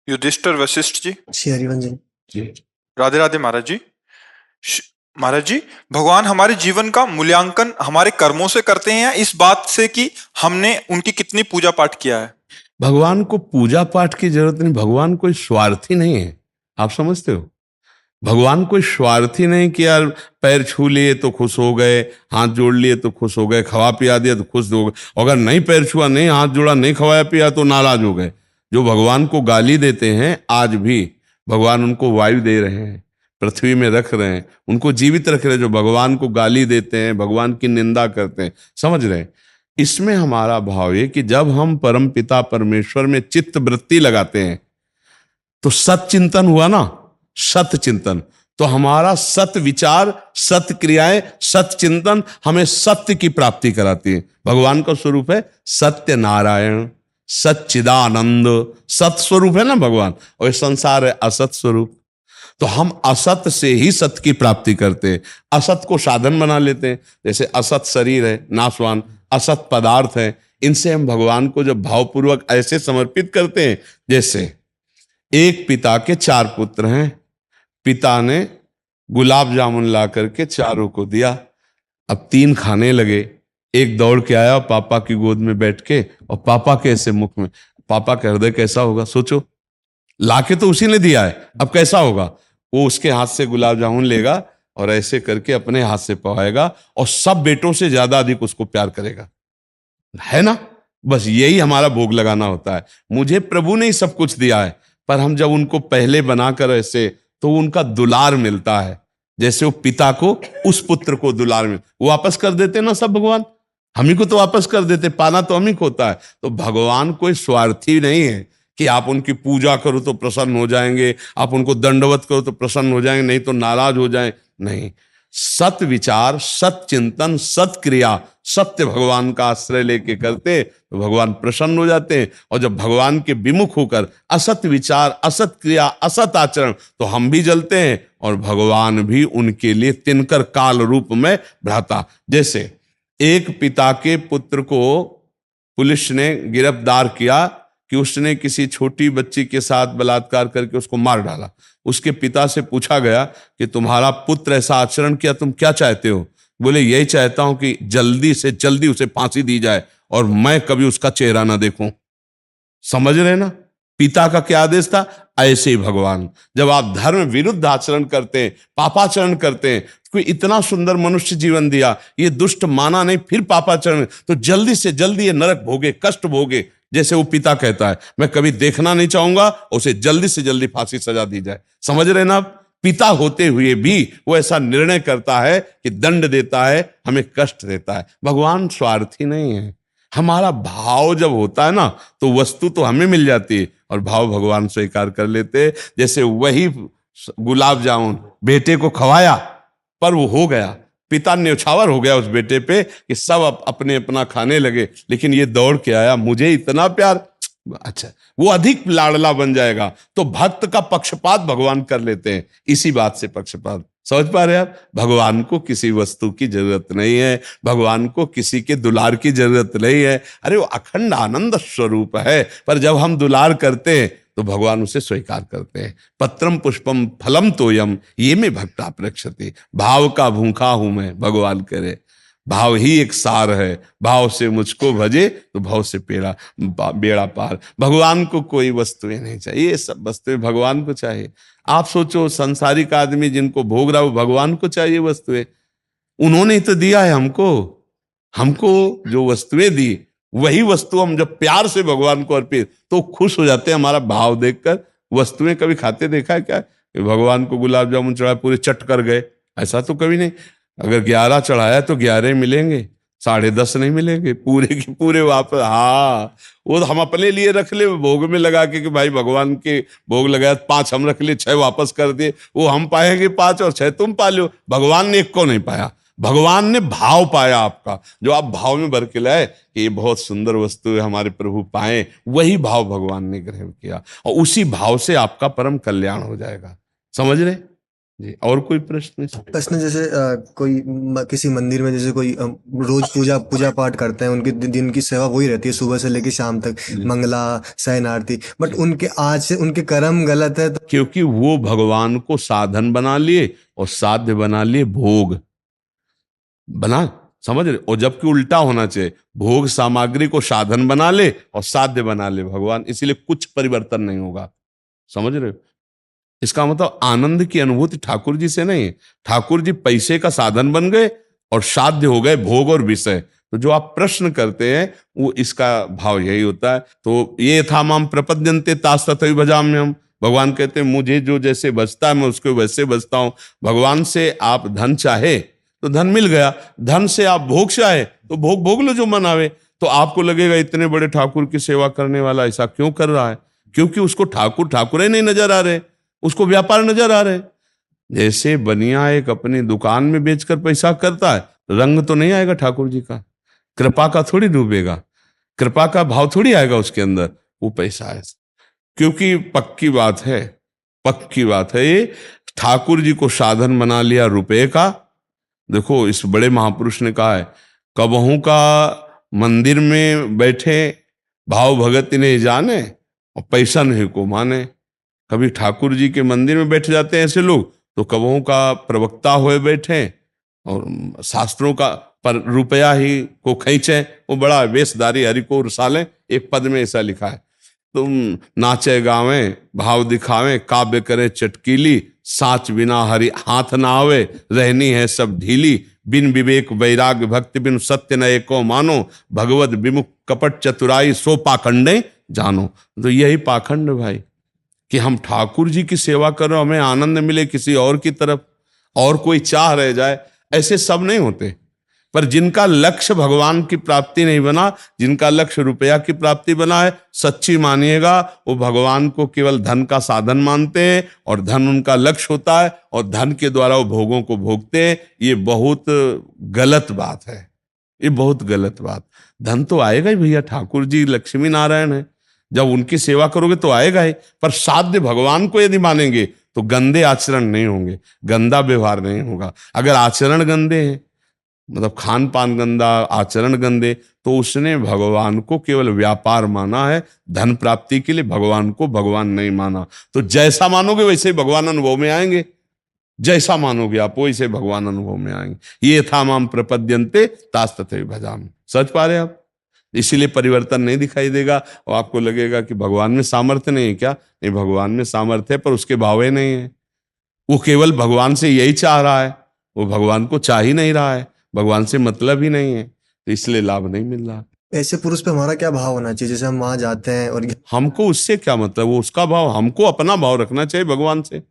युधिष्ठिर वशिष्ठ जी। श्री हरिवंश जी। राधे राधे महाराज जी। श- महाराज जी, भगवान हमारे जीवन का मूल्यांकन हमारे कर्मों से करते हैं या इस बात से कि हमने उनकी कितनी पूजा पाठ किया है? भगवान को पूजा पाठ की जरूरत नहीं। भगवान कोई स्वार्थी नहीं है, आप समझते हो। भगवान कोई स्वार्थी नहीं कि यार पैर छू लिए तो खुश हो गए, हाथ जोड़ लिए तो खुश हो गए, खवा पिया दिया तो खुश हो गए, अगर नहीं पैर छुआ, नहीं हाथ जोड़ा, नहीं खवाया पिया तो नाराज हो गए। जो भगवान को गाली देते हैं, आज भी भगवान उनको वायु दे रहे हैं, पृथ्वी में रख रहे हैं, उनको जीवित रख रहे हैं। जो भगवान को गाली देते हैं, भगवान की निंदा करते हैं, समझ रहे हैं। इसमें हमारा भाव है कि जब हम परम पिता परमेश्वर में चित्त वृत्ति लगाते हैं तो सत चिंतन हुआ ना, सत चिंतन। तो हमारा सत विचार, सत क्रियाएं, सत चिंतन हमें सत्य की प्राप्ति कराती है। भगवान का स्वरूप है सत्य नारायण, सच्चिदानंद, सत स्वरूप है ना भगवान, और संसार है असत स्वरूप। तो हम असत से ही सत्य की प्राप्ति करते हैं, असत को साधन बना लेते हैं। जैसे असत शरीर है नाशवान, असत पदार्थ है, इनसे हम भगवान को जब भावपूर्वक ऐसे समर्पित करते हैं, जैसे एक पिता के 4 पुत्र हैं, पिता ने गुलाब जामुन ला करके चारों को दिया, अब 3 खाने लगे। एक दौड़ के आया पापा की गोद में बैठ के, और पापा के ऐसे मुख में, पापा का हृदय कैसा होगा सोचो, लाके तो उसी ने दिया है, अब कैसा होगा। वो उसके हाथ से गुलाब जामुन लेगा और ऐसे करके अपने हाथ से पवाएगा, और सब बेटों से ज्यादा अधिक उसको प्यार करेगा, है ना। बस यही हमारा भोग लगाना होता है। मुझे प्रभु ने ही सब कुछ दिया है, पर हम जब उनको पहले बनाकर ऐसे, तो उनका दुलार मिलता है। जैसे वो पिता को उस पुत्र को दुलार मिल, वो वापस कर देते ना सब भगवान, हम ही को तो वापस कर देते, पाना तो हम ही को होता है। तो भगवान कोई स्वार्थी नहीं है कि आप उनकी पूजा करो तो प्रसन्न हो जाएंगे, आप उनको दंडवत करो तो प्रसन्न हो जाएंगे, नहीं तो नाराज हो जाए। नहीं, सत विचार, सत चिंतन, सत क्रिया, सत्य भगवान का आश्रय लेके करते तो भगवान प्रसन्न हो जाते हैं। और जब भगवान के विमुख होकर असत विचार, असत क्रिया, असत आचरण, तो हम भी जलते हैं और भगवान भी उनके लिए तिनकर काल रूप में भ्राता। जैसे एक पिता के पुत्र को पुलिस ने गिरफ्तार किया कि उसने किसी छोटी बच्ची के साथ बलात्कार करके उसको मार डाला। उसके पिता से पूछा गया कि तुम्हारा पुत्र ऐसा आचरण किया, तुम क्या चाहते हो? बोले यही चाहता हूं कि जल्दी से जल्दी उसे फांसी दी जाए और मैं कभी उसका चेहरा ना देखूं। समझ रहे ना, पिता का क्या आदेश था। ऐसे ही भगवान, जब आप धर्म विरुद्ध आचरण करते हैं, पापाचरण करते हैं, कोई इतना सुंदर मनुष्य जीवन दिया, ये दुष्ट माना नहीं, फिर पापाचरण, तो जल्दी से जल्दी ये नरक भोगे, कष्ट भोगे। जैसे वो पिता कहता है मैं कभी देखना नहीं चाहूंगा, उसे जल्दी से जल्दी फांसी सजा दी जाए। समझ रहे ना, पिता होते हुए भी वो ऐसा निर्णय करता है कि दंड देता है, हमें कष्ट देता है। भगवान स्वार्थी नहीं है। हमारा भाव जब होता है ना, तो वस्तु तो हमें मिल जाती है और भाव भगवान स्वीकार कर लेते हैं। जैसे वही गुलाब जामुन बेटे को खवाया, पर वो हो गया, पिता न्यौछावर हो गया उस बेटे पे कि सब अपने अपना खाने लगे, लेकिन ये दौड़ के आया, मुझे इतना प्यार, अच्छा वो अधिक लाडला बन जाएगा। तो भक्त का पक्षपात भगवान कर लेते हैं, इसी बात से पक्षपात। समझ पा रहे हैं आप, भगवान को किसी वस्तु की जरूरत नहीं है, भगवान को किसी के दुलार की जरूरत नहीं है। अरे वो अखंड आनंद स्वरूप है, पर जब हम दुलार करते हैं तो भगवान उसे स्वीकार करते हैं। पत्रम पुष्पम फलम तोयम ये में भक्ता प्रक्षति, भाव का भूखा हूं मैं, भगवान करे। भाव ही एक सार है, भाव से मुझको भजे तो भाव से बेड़ा पार। भगवान को कोई वस्तुएं नहीं चाहिए, ये सब वस्तुएं भगवान को चाहिए। आप सोचो संसारिक आदमी जिनको भोग रहा हो, भगवान को चाहिए वस्तुएं, उन्होंने ही तो दिया है हमको। हमको जो वस्तुएं दी, वही वस्तु हम जब प्यार से भगवान को अर्पित, तो खुश हो जाते हैं हमारा भाव देखकर। वस्तुएं कभी खाते देखा है क्या? भगवान को गुलाब जामुन चढ़ाया पूरे चट कर गए, ऐसा तो कभी नहीं। अगर 11 चढ़ाया तो 11 मिलेंगे, 10.5 नहीं मिलेंगे, पूरे के पूरे वापस। हाँ, वो हम अपने लिए रख ले भोग में लगा के कि भाई भगवान के भोग लगाया, 5 हम रख लिए, 6 वापस कर दिए। वो हम पाएंगे 5 और 6 तुम पा लो, भगवान ने एक को नहीं पाया। भगवान ने भाव पाया आपका, जो आप भाव में भर के लाए कि ये बहुत सुंदर वस्तु है, हमारे प्रभु पाए, वही भाव भगवान ने ग्रहण किया, और उसी भाव से आपका परम कल्याण हो जाएगा। समझ रहे? जी, और कोई प्रश्न? प्रश्न जैसे कोई किसी मंदिर में जैसे कोई रोज पूजा पूजा पाठ करते हैं, उनके दिन की सेवा वही रहती है सुबह से लेकर शाम तक, मंगला शयन आरती, बट उनके आज से उनके कर्म गलत है तो क्योंकि वो भगवान को साधन बना लिए और साध्य बना लिए भोग बना, समझ रहे? और जबकि उल्टा होना चाहिए, भोग सामग्री को साधन बना ले और साध्य बना ले भगवान, इसीलिए कुछ परिवर्तन नहीं होगा। समझ रहे हो? इसका मतलब आनंद की अनुभूति ठाकुर जी से नहीं है। ठाकुर जी पैसे का साधन बन गए और साध्य हो गए भोग और विषय। तो जो आप प्रश्न करते हैं वो इसका भाव यही होता है। तो ये था माम प्रपद्यन्ते तास तथैव भजाम्यहम्। भगवान कहते हैं मुझे जो जैसे बचता है मैं उसको वैसे बचता हूं। भगवान से आप धन चाहे तो धन मिल गया, धन से आप भोग चाहे तो भोग भोग लो जो मन आवे। तो आपको लगेगा इतने बड़े ठाकुर की सेवा करने वाला ऐसा क्यों कर रहा है? क्योंकि उसको ठाकुर ठाकुर ही नहीं नजर आ रहे, उसको व्यापार नजर आ रहे। जैसे बनिया एक अपनी दुकान में बेचकर पैसा करता है, रंग तो नहीं आएगा ठाकुर जी का, कृपा का थोड़ी डूबेगा, कृपा का भाव थोड़ी आएगा उसके अंदर, वो पैसा है। क्योंकि पक्की बात है, पक्की बात है, ये ठाकुर जी को साधन बना लिया रुपए का। देखो इस बड़े महापुरुष ने कहा है, कबहू का मंदिर में बैठे भाव भगत नहीं जाने और पैसा नहीं को माने। कभी ठाकुर जी के मंदिर में बैठ जाते हैं ऐसे लोग, तो कबहू का प्रवक्ता हुए बैठे और शास्त्रों का पर रुपया ही को खींचे, वो बड़ा वेशधारी हरि को रसाले। एक पद में ऐसा लिखा है, तुम नाचे गावे भाव दिखावे, काव्य करे चटकीली, साच बिना हरि हाथ ना आवे, रहनी है सब ढीली, बिन विवेक वैराग्य भक्ति बिन सत्य न एको मानो, भगवत विमुख कपट चतुराई सो पाखंडे जानो। तो यही पाखंड भाई कि हम ठाकुर जी की सेवा कर रहे हो, हमें आनंद मिले किसी और की तरफ, और कोई चाह रह जाए, ऐसे सब नहीं होते। पर जिनका लक्ष्य भगवान की प्राप्ति नहीं बना, जिनका लक्ष्य रुपया की प्राप्ति बना है, सच्ची मानिएगा वो भगवान को केवल धन का साधन मानते हैं और धन उनका लक्ष्य होता है और धन के द्वारा वो भोगों को भोगते हैं। ये बहुत गलत बात है, ये बहुत गलत बात। धन तो आएगा ही भैया, ठाकुर जी लक्ष्मी नारायण है, जब उनकी सेवा करोगे तो आएगा ही। पर साध्य भगवान को यदि मानेंगे तो गंदे आचरण नहीं होंगे, गंदा व्यवहार नहीं होगा। अगर आचरण गंदे हैं, मतलब खान पान गंदा, आचरण गंदे, तो उसने भगवान को केवल व्यापार माना है, धन प्राप्ति के लिए भगवान को भगवान नहीं माना। तो जैसा मानोगे वैसे ही भगवान अनुभव में आएंगे, जैसा मानोगे आप वैसे भगवान अनुभव में आएंगे। ये था माम प्रपद्यन्ते तास तथैव भजामि। सच पा रहे आप? इसीलिए परिवर्तन नहीं दिखाई देगा और आपको लगेगा कि भगवान में सामर्थ्य नहीं है क्या? नहीं, भगवान में सामर्थ्य है, पर उसके भावे नहीं है। वो केवल भगवान से यही चाह रहा है, वो भगवान को चाह ही नहीं रहा है, भगवान से मतलब ही नहीं है, तो इसलिए लाभ नहीं मिल रहा। ऐसे पुरुष पे हमारा क्या भाव होना चाहिए? जैसे हम वहां जाते हैं और हमको उससे क्या मतलब, वो उसका भाव, हमको अपना भाव रखना चाहिए भगवान से।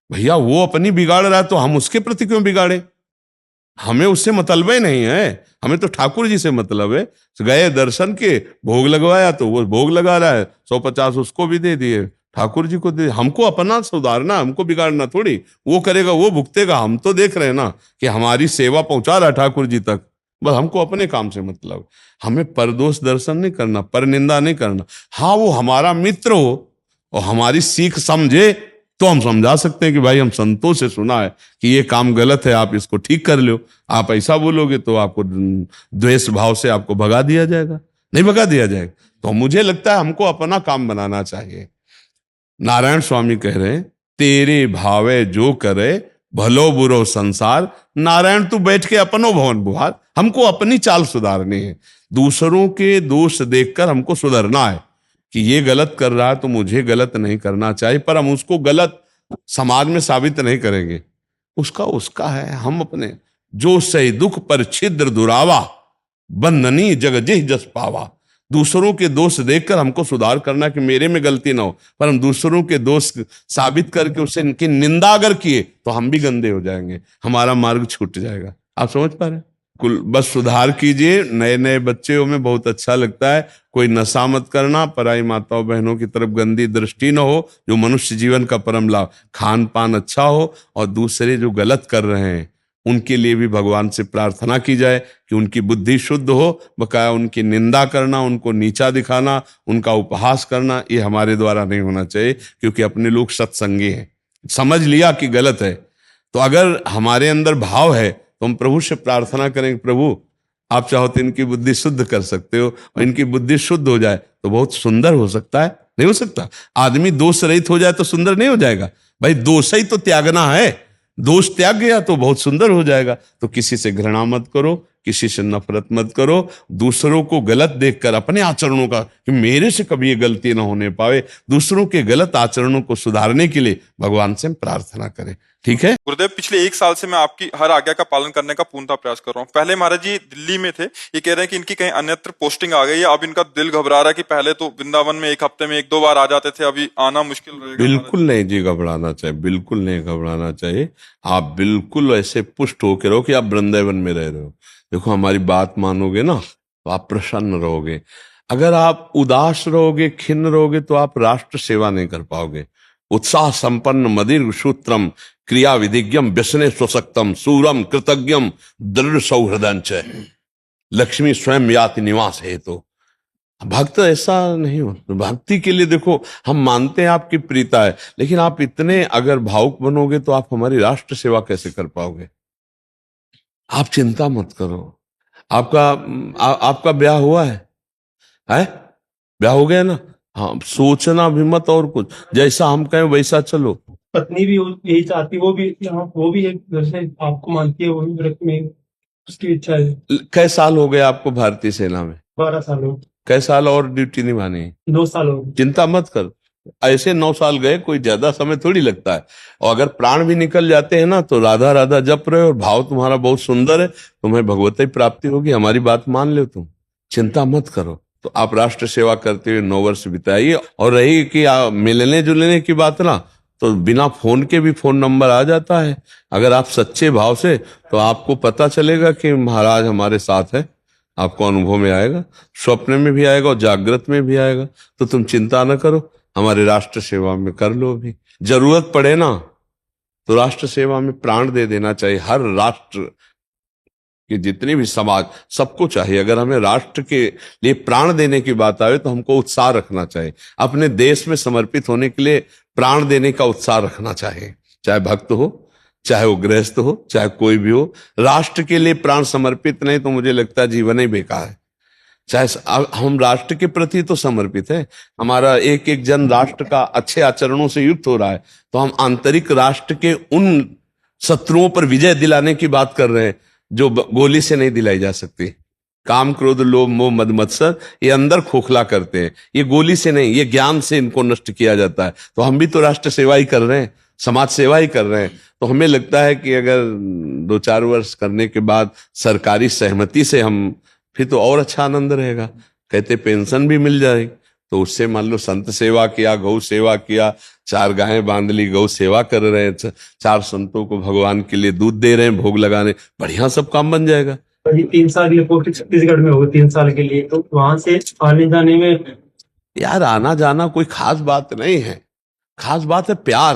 भैया वो अपनी बिगाड़ रहा है तो हम उसके प्रति क्यों बिगाड़े? हमें उससे मतलब ही नहीं है, हमें तो ठाकुर जी से मतलब है। गए दर्शन के, भोग लगवाया तो वो भोग लगा रहा है, 150 उसको भी दे दिए, ठाकुर जी को दे। हमको अपना सुधारना, हमको बिगाड़ना थोड़ी। वो करेगा वो भुगतेगा, हम तो देख रहे हैं ना कि हमारी सेवा पहुंचा रहा है ठाकुर जी तक, बस हमको अपने काम से मतलब। हमें परदोष दर्शन नहीं करना, पर निंदा नहीं करना। हाँ, वो हमारा मित्र हो और हमारी सीख समझे तो हम समझा सकते हैं कि भाई हम संतों से सुना है कि ये काम गलत है, आप इसको ठीक कर लो। आप ऐसा बोलोगे तो आपको द्वेष भाव से आपको भगा दिया जाएगा, नहीं भगा दिया जाएगा। तो मुझे लगता है हमको अपना काम बनाना चाहिए। नारायण स्वामी कह रहे हैं, तेरे भावे जो करे भलो बुरो संसार, नारायण तू बैठ के अपनो भवन बुहार। हमको अपनी चाल सुधारनी है, दूसरों के दोष देखकर हमको सुधरना है कि ये गलत कर रहा है तो मुझे गलत नहीं करना चाहिए। पर हम उसको गलत समाज में साबित नहीं करेंगे, उसका उसका है। हम अपने जो सही दुख पर छिद्र दुरावा, बंधनी जग जिह जस पावा। दूसरों के दोष देखकर हमको सुधार करना कि मेरे में गलती ना हो, पर हम दूसरों के दोष साबित करके उससे इनकी निंदा अगर किए तो हम भी गंदे हो जाएंगे, हमारा मार्ग छूट जाएगा। आप समझ पा रहे हैं? कुल बस सुधार कीजिए। नए नए बच्चों में बहुत अच्छा लगता है, कोई नशा मत करना, पराई माताओं बहनों की तरफ गंदी दृष्टि न हो, जो मनुष्य जीवन का परम लाभ, खान पान अच्छा हो, और दूसरे जो गलत कर रहे हैं उनके लिए भी भगवान से प्रार्थना की जाए कि उनकी बुद्धि शुद्ध हो। बकाया उनकी निंदा करना, उनको नीचा दिखाना, उनका उपहास करना, ये हमारे द्वारा नहीं होना चाहिए, क्योंकि अपने लोग सत्संगी हैं, समझ लिया कि गलत है, तो अगर हमारे अंदर भाव है तो हम प्रभु से प्रार्थना करें, प्रभु आप चाहो तो इनकी बुद्धि शुद्ध कर सकते हो, और इनकी बुद्धि शुद्ध हो जाए तो बहुत सुंदर हो सकता है। नहीं हो सकता? आदमी दोष रहित हो जाए तो सुंदर नहीं हो जाएगा भाई, दोष ही तो त्यागना है, दोष त्याग गया तो बहुत सुंदर हो जाएगा। तो किसी से घृणा मत करो, किसी से नफरत मत करो, दूसरों को गलत देखकर अपने आचरणों का कि मेरे से कभी ये गलती ना होने पावे, दूसरों के गलत आचरणों को सुधारने के लिए भगवान से प्रार्थना करें। ठीक है गुरुदेव, पिछले 1 साल से मैं आपकी हर आज्ञा का पालन करने का पूर्णतः प्रयास कर रहा हूँ। पहले महाराज जी दिल्ली में थे, ये कह रहे हैं कि इनकी कहीं अन्यत्र पोस्टिंग आ गई है, अब इनका दिल घबरा रहा है कि पहले तो वृंदावन में 1 हफ्ते में 1-2 बार आ जाते थे, अभी आना मुश्किल रहेगा। बिल्कुल नहीं जी, घबराना चाहिए, बिल्कुल नहीं घबराना चाहिए। आप बिल्कुल ऐसे पुष्ट होकर रहो कि आप वृंदावन में रह रहे हो। देखो हमारी बात मानोगे ना तो आप प्रसन्न रहोगे। अगर आप उदास रहोगे, खिन्न रहोगे तो आप राष्ट्र सेवा नहीं कर पाओगे। उत्साह संपन्न मदिर सूत्रम क्रिया विधिज्ञम व्यसने स्वशक्तम सूरम कृतज्ञम दृढ़ सौहृदंच लक्ष्मी स्वयं याति निवास है। तो भक्त ऐसा नहीं हो। भक्ति के लिए देखो हम मानते हैं आपकी प्रीता है, लेकिन आप इतने अगर भावुक बनोगे तो आप हमारी राष्ट्र सेवा कैसे कर पाओगे? आप चिंता मत करो। आपका ब्याह हुआ है? ब्याह हो गया ना? हाँ, सोचना भी मत और कुछ, जैसा हम कहें वैसा चलो। पत्नी भी यही चाहती, वो भी एक जैसे आपको मानती है, वो भी व्रत में उसकी इच्छा है। कै साल हो गए आपको भारतीय सेना में? 12 साल हो। कै साल और ड्यूटी निभानी? 2 साल हो। चिंता मत कर, ऐसे 9 साल गए, कोई ज्यादा समय थोड़ी लगता है। और अगर प्राण भी निकल जाते हैं ना तो राधा राधा जप रहे हो और भाव तुम्हारा बहुत सुंदर है, तुम्हें भगवती प्राप्ति होगी। हमारी बात मान लो, तुम चिंता मत करो। तो आप राष्ट्र सेवा करते हुए 9 वर्ष बिताइए। और रही कि मिलने जुलने की बात ना, तो बिना फोन के भी फोन नंबर आ जाता है। अगर आप सच्चे भाव से, तो आपको पता चलेगा कि महाराज हमारे साथ है, आपको अनुभव में आएगा, स्वप्न में भी आएगा और जागृत में भी आएगा। तो तुम चिंता न करो, हमारे राष्ट्र सेवा में कर लो। भी जरूरत पड़े ना तो राष्ट्र सेवा में प्राण दे देना चाहिए। हर राष्ट्र कि जितने भी समाज, सबको चाहिए। अगर हमें राष्ट्र के लिए प्राण देने की बात आए तो हमको उत्साह रखना चाहिए। अपने देश में समर्पित होने के लिए प्राण देने का उत्साह रखना चाहिए, चाहे भक्त हो, चाहे वो गृहस्थ हो, चाहे कोई भी हो। राष्ट्र के लिए प्राण समर्पित नहीं तो मुझे लगता है जीवन ही बेकार है। चाहे हम राष्ट्र के प्रति तो समर्पित है, हमारा एक एक जन राष्ट्र का अच्छे आचरणों से युक्त हो रहा है, तो हम आंतरिक राष्ट्र के उन शत्रुओं पर विजय दिलाने की बात कर रहे हैं जो गोली से नहीं दिलाई जा सकती। काम क्रोध लोभ मोह मद मत्सर ये अंदर खोखला करते हैं, ये गोली से नहीं, ये ज्ञान से इनको नष्ट किया जाता है। तो हम भी तो राष्ट्र सेवा ही कर रहे हैं, समाज सेवा ही कर रहे हैं। तो हमें लगता है कि अगर 2-4 वर्ष करने के बाद सरकारी सहमति से हम, फिर तो और अच्छा आनंद रहेगा। कहते पेंशन भी मिल जाएगी, तो उससे मान लो संत सेवा किया, गौ सेवा किया, 4 गायें बांध ली, गौ सेवा कर रहे हैं, 4 संतों को भगवान के लिए दूध दे रहे हैं, भोग लगाने, बढ़िया सब काम बन जाएगा। 3 साल के लिए पोस्टिंग छत्तीसगढ़ में होगी, 3 साल के लिए, तो वहां से आने जाने में यार आना जाना कोई खास बात नहीं है, खास बात है प्यार।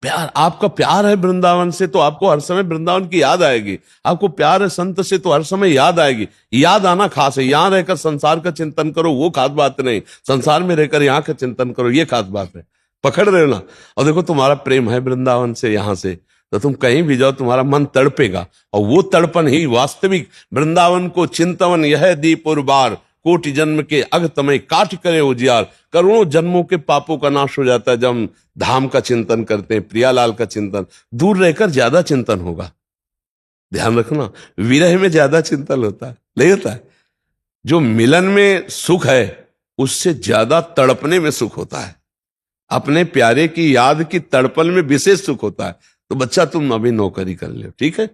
प्यार, आपका प्यार है वृंदावन से तो आपको हर समय वृंदावन की याद आएगी। आपको प्यार है संत से तो हर समय याद आएगी। याद आना खास है। यहां रहकर संसार का चिंतन करो वो खास बात नहीं, संसार में रहकर यहाँ का चिंतन करो ये खास बात है। पकड़ रहे हो ना? और देखो तुम्हारा प्रेम है वृंदावन से, यहाँ से, तो तुम कहीं भी जाओ तुम्हारा मन तड़पेगा। और वो तड़पन ही वास्तविक वृंदावन को चिंतवन यह दीप और बार कोटि जन्म के अगतमय काट करे उजियार। करोड़ों जन्मों के पापों का नाश हो जाता है जब हम धाम का चिंतन करते हैं, प्रियालाल का चिंतन। दूर रहकर ज्यादा चिंतन होगा, ध्यान रखना। विरह में ज्यादा चिंतन होता है, नहीं होता है? जो मिलन में सुख है उससे ज्यादा तड़पने में सुख होता है। अपने प्यारे की याद की तड़पन में विशेष सुख होता है। तो बच्चा तुम अभी नौकरी कर लो, ठीक है?